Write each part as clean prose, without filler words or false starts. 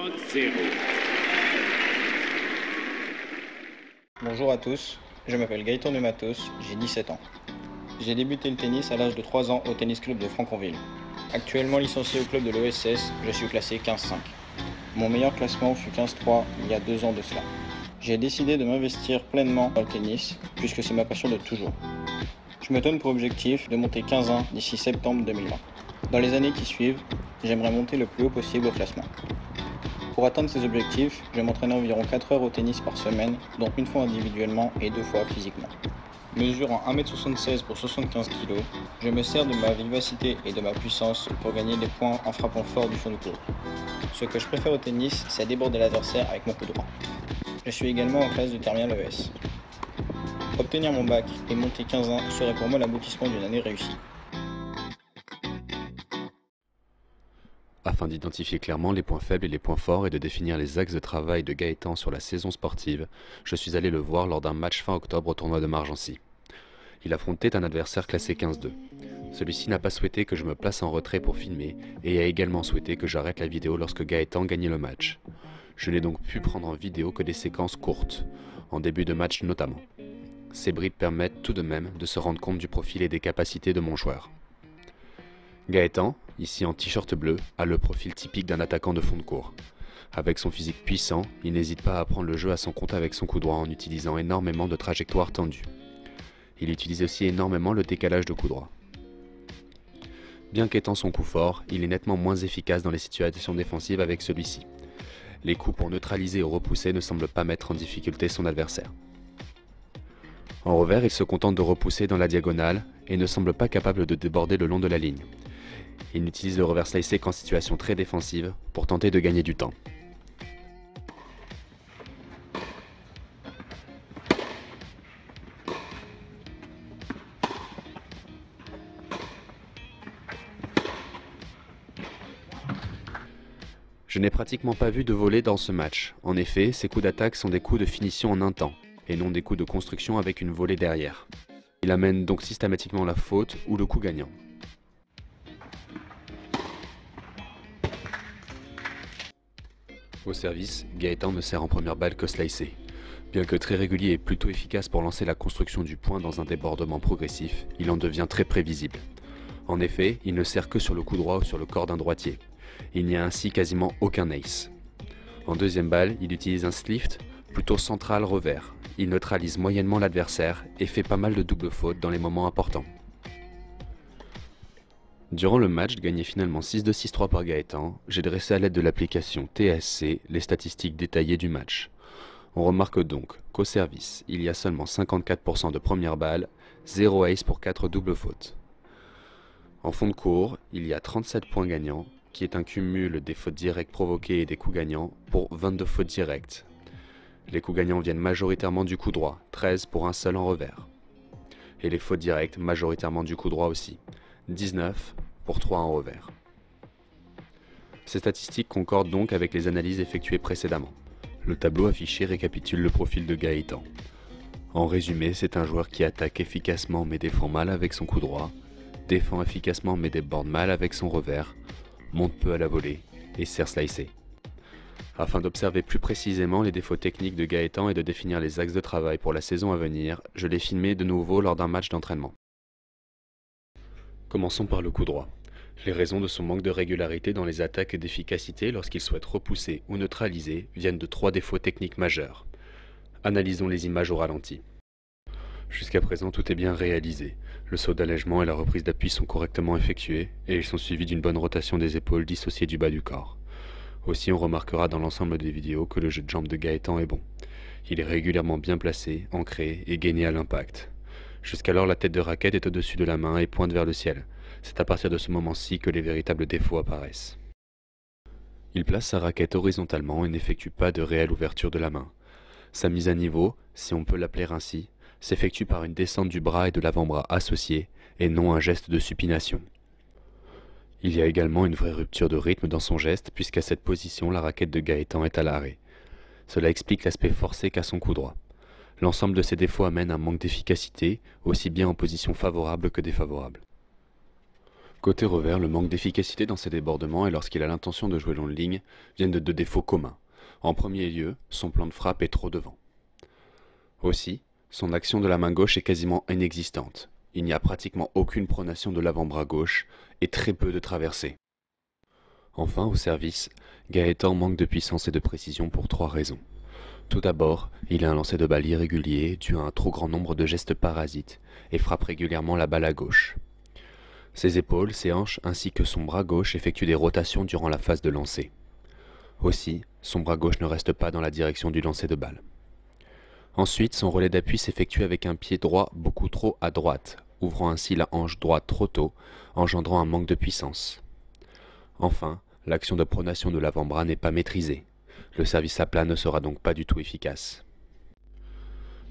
30-0. Bonjour à tous, je m'appelle Gaëtan de Matos, j'ai 17 ans. J'ai débuté le tennis à l'âge de 3 ans au tennis club de Franconville. Actuellement licencié au club de l'OSS, je suis classé 15-5. Mon meilleur classement fut 15-3 il y a 2 ans de cela. J'ai décidé de m'investir pleinement dans le tennis, puisque c'est ma passion de toujours. Je me donne pour objectif de monter 15-1 d'ici septembre 2020. Dans les années qui suivent, j'aimerais monter le plus haut possible au classement. Pour atteindre ces objectifs, je m'entraîne environ 4 heures au tennis par semaine, dont une fois individuellement et 2 fois physiquement. Mesurant 1m76 pour 75 kg, je me sers de ma vivacité et de ma puissance pour gagner des points en frappant fort du fond du court. Ce que je préfère au tennis, c'est déborder l'adversaire avec mon coup droit. Je suis également en classe de terminale ES. Obtenir mon bac et monter 15-1 serait pour moi l'aboutissement d'une année réussie. Afin d'identifier clairement les points faibles et les points forts et de définir les axes de travail de Gaëtan sur la saison sportive, je suis allé le voir lors d'un match fin octobre au tournoi de Margency. Il affrontait un adversaire classé 15-2. Celui-ci n'a pas souhaité que je me place en retrait pour filmer et a également souhaité que j'arrête la vidéo lorsque Gaëtan gagnait le match. Je n'ai donc pu prendre en vidéo que des séquences courtes, en début de match notamment. Ces bribes permettent tout de même de se rendre compte du profil et des capacités de mon joueur. Gaëtan, ici en t-shirt bleu, a le profil typique d'un attaquant de fond de court. Avec son physique puissant, il n'hésite pas à prendre le jeu à son compte avec son coup droit en utilisant énormément de trajectoires tendues. Il utilise aussi énormément le décalage de coup droit. Bien qu'étant son coup fort, il est nettement moins efficace dans les situations défensives avec celui-ci. Les coups pour neutraliser ou repousser ne semblent pas mettre en difficulté son adversaire. En revers, il se contente de repousser dans la diagonale et ne semble pas capable de déborder le long de la ligne. Il n'utilise le revers slicé qu'en situation très défensive pour tenter de gagner du temps. Je n'ai pratiquement pas vu de volée dans ce match. En effet, ces coups d'attaque sont des coups de finition en un temps, et non des coups de construction avec une volée derrière. Il amène donc systématiquement la faute ou le coup gagnant. Au service, Gaëtan ne sert en première balle que slicé. Bien que très régulier et plutôt efficace pour lancer la construction du point dans un débordement progressif, il en devient très prévisible. En effet, il ne sert que sur le coup droit ou sur le corps d'un droitier. Il n'y a ainsi quasiment aucun ace. En deuxième balle, il utilise un slift plutôt central revers. Il neutralise moyennement l'adversaire et fait pas mal de doubles fautes dans les moments importants. Durant le match, gagné finalement 6-2, 6-3 par Gaëtan, j'ai dressé à l'aide de l'application TSC les statistiques détaillées du match. On remarque donc qu'au service, il y a seulement 54% de première balle, 0 ace pour 4 doubles fautes. En fond de cours, il y a 37 points gagnants, qui est un cumul des fautes directes provoquées et des coups gagnants pour 22 fautes directes. Les coups gagnants viennent majoritairement du coup droit, 13 pour un seul en revers. Et les fautes directes majoritairement du coup droit aussi, 19 pour 3 en revers. Ces statistiques concordent donc avec les analyses effectuées précédemment. Le tableau affiché récapitule le profil de Gaëtan. En résumé, c'est un joueur qui attaque efficacement mais défend mal avec son coup droit, défend efficacement mais déborde mal avec son revers, monte peu à la volée et sert slicé. Afin d'observer plus précisément les défauts techniques de Gaëtan et de définir les axes de travail pour la saison à venir, je l'ai filmé de nouveau lors d'un match d'entraînement. Commençons par le coup droit. Les raisons de son manque de régularité dans les attaques et d'efficacité lorsqu'il souhaite repousser ou neutraliser viennent de 3 défauts techniques majeurs. Analysons les images au ralenti. Jusqu'à présent, tout est bien réalisé. Le saut d'allègement et la reprise d'appui sont correctement effectués et ils sont suivis d'une bonne rotation des épaules dissociées du bas du corps. Aussi, on remarquera dans l'ensemble des vidéos que le jeu de jambes de Gaëtan est bon. Il est régulièrement bien placé, ancré et gainé à l'impact. Jusqu'alors, la tête de raquette est au-dessus de la main et pointe vers le ciel. C'est à partir de ce moment-ci que les véritables défauts apparaissent. Il place sa raquette horizontalement et n'effectue pas de réelle ouverture de la main. Sa mise à niveau, si on peut l'appeler ainsi, s'effectue par une descente du bras et de l'avant-bras associés, et non un geste de supination. Il y a également une vraie rupture de rythme dans son geste, puisqu'à cette position, la raquette de Gaëtan est à l'arrêt. Cela explique l'aspect forcé qu'a son coup droit. L'ensemble de ces défauts amène un manque d'efficacité, aussi bien en position favorable que défavorable. Côté revers, le manque d'efficacité dans ses débordements et lorsqu'il a l'intention de jouer longue ligne viennent de deux défauts communs. En premier lieu, son plan de frappe est trop devant. Aussi, son action de la main gauche est quasiment inexistante. Il n'y a pratiquement aucune pronation de l'avant-bras gauche et très peu de traversées. Enfin, au service, Gaëtan manque de puissance et de précision pour trois raisons. Tout d'abord, il a un lancer de balle irrégulier dû à un trop grand nombre de gestes parasites et frappe régulièrement la balle à gauche. Ses épaules, ses hanches ainsi que son bras gauche effectuent des rotations durant la phase de lancer. Aussi, son bras gauche ne reste pas dans la direction du lancer de balle. Ensuite, son relais d'appui s'effectue avec un pied droit beaucoup trop à droite, ouvrant ainsi la hanche droite trop tôt, engendrant un manque de puissance. Enfin, l'action de pronation de l'avant-bras n'est pas maîtrisée. Le service à plat ne sera donc pas du tout efficace.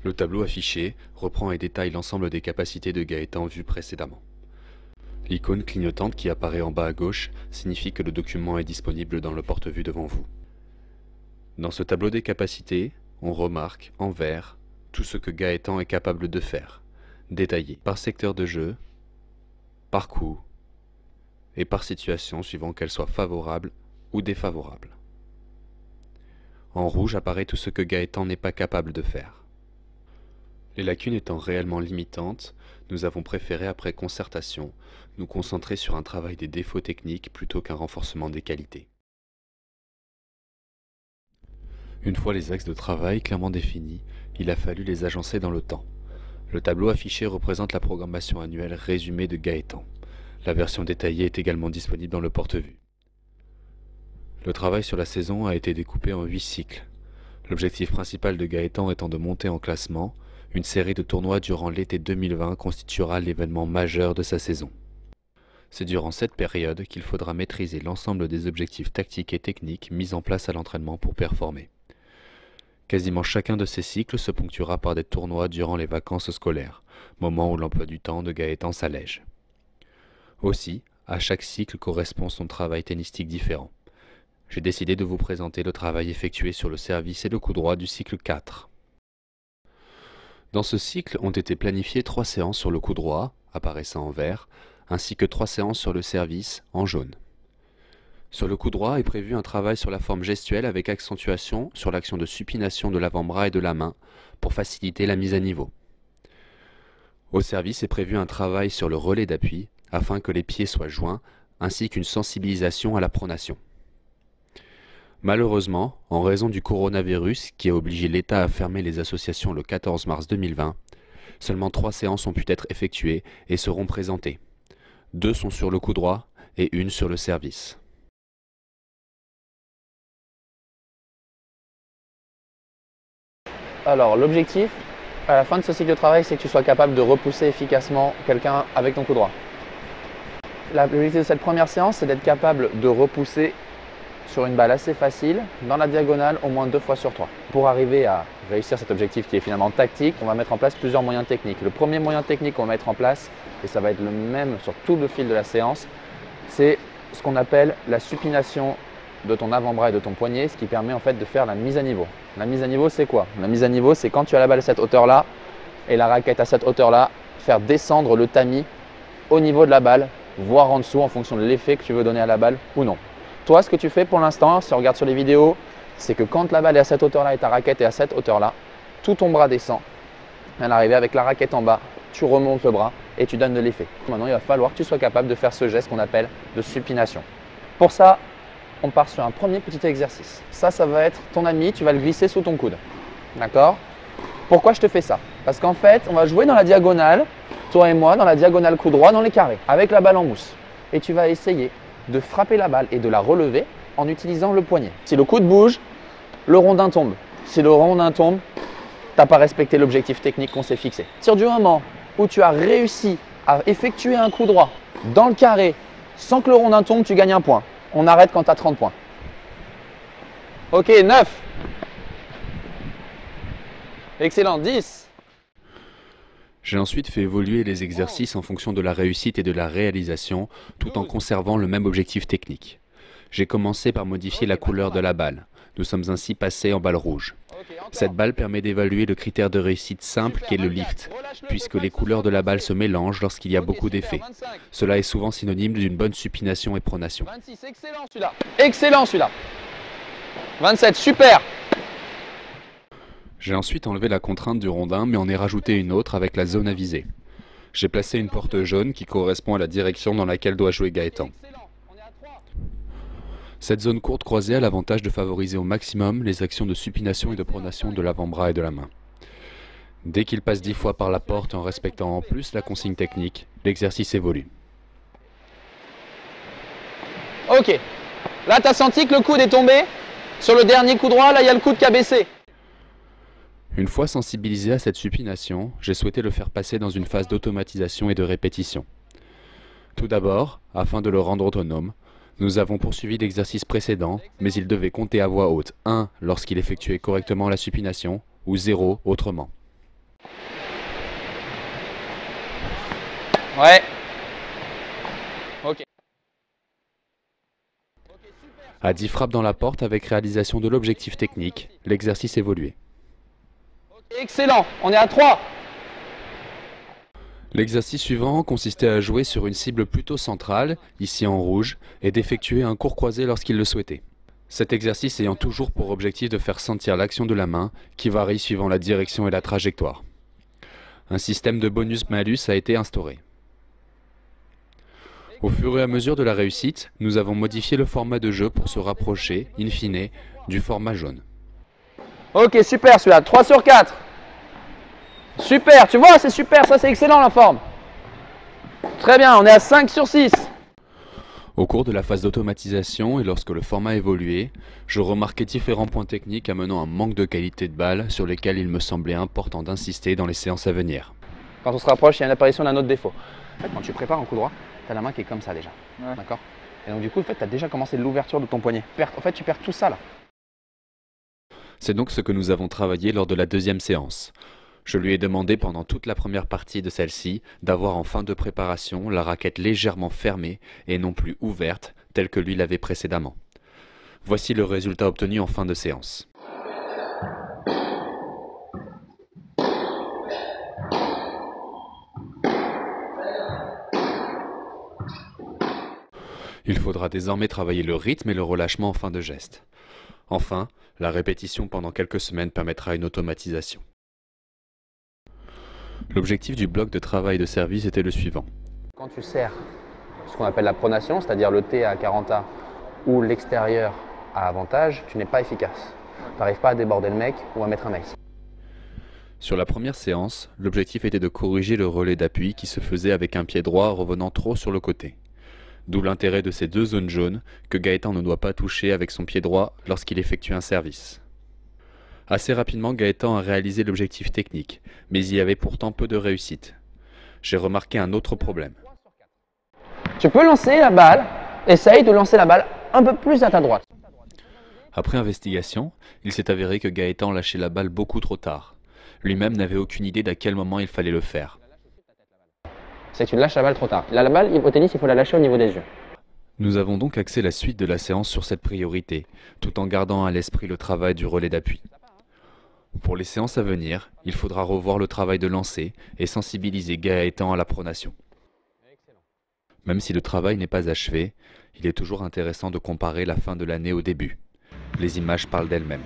Le tableau affiché reprend et détaille l'ensemble des capacités de Gaëtan vues précédemment. L'icône clignotante qui apparaît en bas à gauche signifie que le document est disponible dans le porte-vue devant vous. Dans ce tableau des capacités, on remarque en vert tout ce que Gaëtan est capable de faire, détaillé par secteur de jeu, par coup et par situation suivant qu'elle soit favorable ou défavorable. En rouge apparaît tout ce que Gaëtan n'est pas capable de faire. Les lacunes étant réellement limitantes, nous avons préféré, après concertation, nous concentrer sur un travail des défauts techniques plutôt qu'un renforcement des qualités. Une fois les axes de travail clairement définis, il a fallu les agencer dans le temps. Le tableau affiché représente la programmation annuelle résumée de Gaëtan. La version détaillée est également disponible dans le porte-vue. Le travail sur la saison a été découpé en 8 cycles. L'objectif principal de Gaëtan étant de monter en classement, une série de tournois durant l'été 2020 constituera l'événement majeur de sa saison. C'est durant cette période qu'il faudra maîtriser l'ensemble des objectifs tactiques et techniques mis en place à l'entraînement pour performer. Quasiment chacun de ces cycles se ponctuera par des tournois durant les vacances scolaires, moment où l'emploi du temps de Gaëtan s'allège. Aussi, à chaque cycle correspond son travail tennistique différent. J'ai décidé de vous présenter le travail effectué sur le service et le coup droit du cycle 4. Dans ce cycle ont été planifiées 3 séances sur le coup droit, apparaissant en vert, ainsi que 3 séances sur le service, en jaune. Sur le coup droit est prévu un travail sur la forme gestuelle avec accentuation sur l'action de supination de l'avant-bras et de la main, pour faciliter la mise à niveau. Au service est prévu un travail sur le relais d'appui, afin que les pieds soient joints, ainsi qu'une sensibilisation à la pronation. Malheureusement, en raison du coronavirus qui a obligé l'État à fermer les associations le 14 mars 2020, seulement 3 séances ont pu être effectuées et seront présentées. 2 sont sur le coup droit et 1 sur le service. Alors l'objectif, à la fin de ce cycle de travail, c'est que tu sois capable de repousser efficacement quelqu'un avec ton coup droit. L'objectif de cette première séance, c'est d'être capable de repousser sur une balle assez facile, dans la diagonale, au moins 2 fois sur 3. Pour arriver à réussir cet objectif qui est finalement tactique, on va mettre en place plusieurs moyens techniques. Le premier moyen technique qu'on va mettre en place, et ça va être le même sur tout le fil de la séance, c'est ce qu'on appelle la supination de ton avant-bras et de ton poignet, ce qui permet en fait de faire la mise à niveau. La mise à niveau, c'est quoi? La mise à niveau, c'est quand tu as la balle à cette hauteur-là et la raquette à cette hauteur-là, faire descendre le tamis au niveau de la balle, voire en dessous en fonction de l'effet que tu veux donner à la balle ou non. Toi, ce que tu fais pour l'instant, si on regarde sur les vidéos, c'est que quand la balle est à cette hauteur-là et ta raquette est à cette hauteur-là, tout ton bras descend. À l'arrivée, avec la raquette en bas, tu remontes le bras et tu donnes de l'effet. Maintenant, il va falloir que tu sois capable de faire ce geste qu'on appelle de supination. Pour ça, on part sur un premier petit exercice. Ça va être ton ami, tu vas le glisser sous ton coude. D'accord? Pourquoi je te fais ça? Parce qu'en fait, on va jouer dans la diagonale, toi et moi, dans la diagonale coup droit, dans les carrés, avec la balle en mousse. Et tu vas essayer de frapper la balle et de la relever en utilisant le poignet. Si le coude bouge, le rondin tombe. Si le rondin tombe, tu n'as pas respecté l'objectif technique qu'on s'est fixé. À partir du moment où tu as réussi à effectuer un coup droit dans le carré sans que le rondin tombe, tu gagnes un point. On arrête quand tu as 30 points. Ok, 9. Excellent, 10. J'ai ensuite fait évoluer les exercices en fonction de la réussite et de la réalisation, tout en conservant le même objectif technique. J'ai commencé par modifier la couleur de la balle. Nous sommes ainsi passés en balle rouge. Cette balle permet d'évaluer le critère de réussite simple qu'est le lift, puisque les couleurs de la balle se mélangent lorsqu'il y a beaucoup d'effets. Cela est souvent synonyme d'une bonne supination et pronation. 26, excellent celui-là. Excellent celui-là. 27, super. J'ai ensuite enlevé la contrainte du rondin, mais en ai rajouté une autre avec la zone à viser. J'ai placé une porte jaune qui correspond à la direction dans laquelle doit jouer Gaëtan. Cette zone courte croisée a l'avantage de favoriser au maximum les actions de supination et de pronation de l'avant-bras et de la main. Dès qu'il passe 10 fois par la porte en respectant en plus la consigne technique, l'exercice évolue. Ok. Là, tu as senti que le coude est tombé. Sur le dernier coup droit, là, il y a le coude qui a baissé. Une fois sensibilisé à cette supination, j'ai souhaité le faire passer dans une phase d'automatisation et de répétition. Tout d'abord, afin de le rendre autonome, nous avons poursuivi l'exercice précédent, mais il devait compter à voix haute 1 lorsqu'il effectuait correctement la supination, ou 0 autrement. Ouais. Ok. À 10 frappes dans la porte avec réalisation de l'objectif technique, l'exercice évoluait. Excellent, on est à 3. L'exercice suivant consistait à jouer sur une cible plutôt centrale, ici en rouge, et d'effectuer un court croisé lorsqu'il le souhaitait. Cet exercice ayant toujours pour objectif de faire sentir l'action de la main, qui varie suivant la direction et la trajectoire. Un système de bonus-malus a été instauré. Au fur et à mesure de la réussite, nous avons modifié le format de jeu pour se rapprocher, in fine, du format jaune. Ok, super celui-là, 3 sur 4. Super, tu vois, c'est super, ça c'est excellent la forme. Très bien, on est à 5 sur 6. Au cours de la phase d'automatisation et lorsque le format évoluait, je remarquais différents points techniques amenant un manque de qualité de balle sur lesquels il me semblait important d'insister dans les séances à venir. Quand on se rapproche, il y a une apparition d'un autre défaut. En fait, quand tu prépares un coup droit, tu as la main qui est comme ça déjà. Ouais. D'accord. Et donc du coup, en fait, tu as déjà commencé l'ouverture de ton poignet. En fait, tu perds tout ça là. C'est donc ce que nous avons travaillé lors de la deuxième séance. Je lui ai demandé pendant toute la première partie de celle-ci d'avoir en fin de préparation la raquette légèrement fermée et non plus ouverte telle que lui l'avait précédemment. Voici le résultat obtenu en fin de séance. Il faudra désormais travailler le rythme et le relâchement en fin de geste. Enfin, la répétition pendant quelques semaines permettra une automatisation. L'objectif du bloc de travail de service était le suivant. Quand tu serres ce qu'on appelle la pronation, c'est-à-dire le T à 40A ou l'extérieur à avantage, tu n'es pas efficace. Tu n'arrives pas à déborder le mec ou à mettre un mec. Sur la première séance, l'objectif était de corriger le relais d'appui qui se faisait avec un pied droit revenant trop sur le côté. D'où l'intérêt de ces deux zones jaunes que Gaëtan ne doit pas toucher avec son pied droit lorsqu'il effectue un service. Assez rapidement, Gaëtan a réalisé l'objectif technique, mais il y avait pourtant peu de réussite. J'ai remarqué un autre problème. Tu peux lancer la balle, essaye de lancer la balle un peu plus à ta droite. Après investigation, il s'est avéré que Gaëtan lâchait la balle beaucoup trop tard. Lui-même n'avait aucune idée d'à quel moment il fallait le faire. C'est que tu lâches la balle trop tard. Là, la balle, au tennis, il faut la lâcher au niveau des yeux. Nous avons donc axé la suite de la séance sur cette priorité, tout en gardant à l'esprit le travail du relais d'appui. Pour les séances à venir, il faudra revoir le travail de lancer et sensibiliser Gaëtan à la pronation. Même si le travail n'est pas achevé, il est toujours intéressant de comparer la fin de l'année au début. Les images parlent d'elles-mêmes.